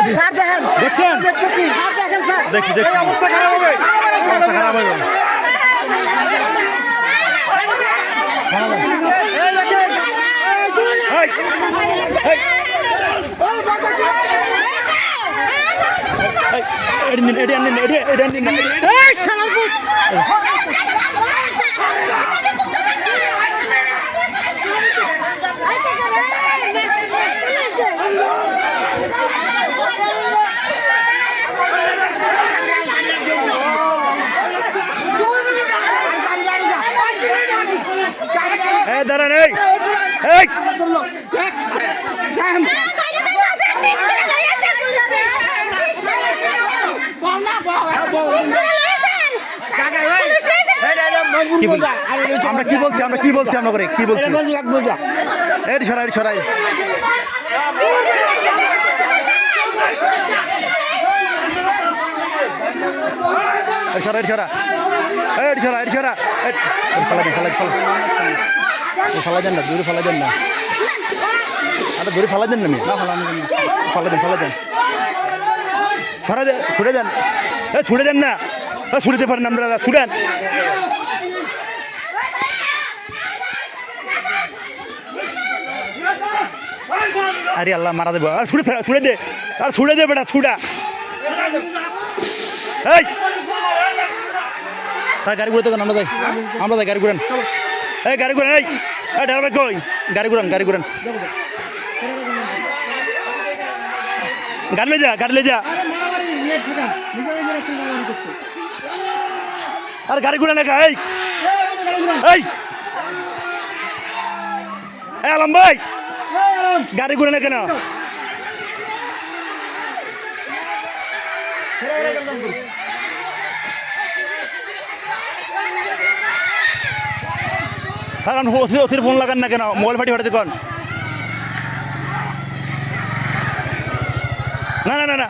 sir দেখেন দেখছেন sir দেখেন স্যার দেখি দেখি অবস্থা খারাপ হবে অবস্থা খারাপ হবে এই দেখেন এই এই এডি আনিন এই শালা ভূত এই দাঁড়ান এই এই কি বল আমরা কি বলছি আমরা করে কি বলছি এই সরাই ছড়া ফালা দেন না দূরে ফালা দেন না আরে দূরে ফালা দেন না আমি ফালা দেন ছুড়ে দেন ছুড়ে দেন না ছুড়িতে পারেন আমরা ছুড়েন আরে আল্লাহ মারা দেবো ছুড়ে দে আর ছুড়ে দে বেটা ছুড়া এই তার গাড়ি ঘুরে তো আমরা যাই গাড়ি ঘুরেন এই গাড়ি ঘুরেন এই ড্রাইভার কই গাড়ি ঘুরান গাড়ি লে যা আর গাড়ি ঘুরে না এই আলম ভাই গাড়ি ঘুরে না কেন কারণ অতির ফোন লাগান না কেন মোবাইল ফাটি ফাটাতে কন না কেন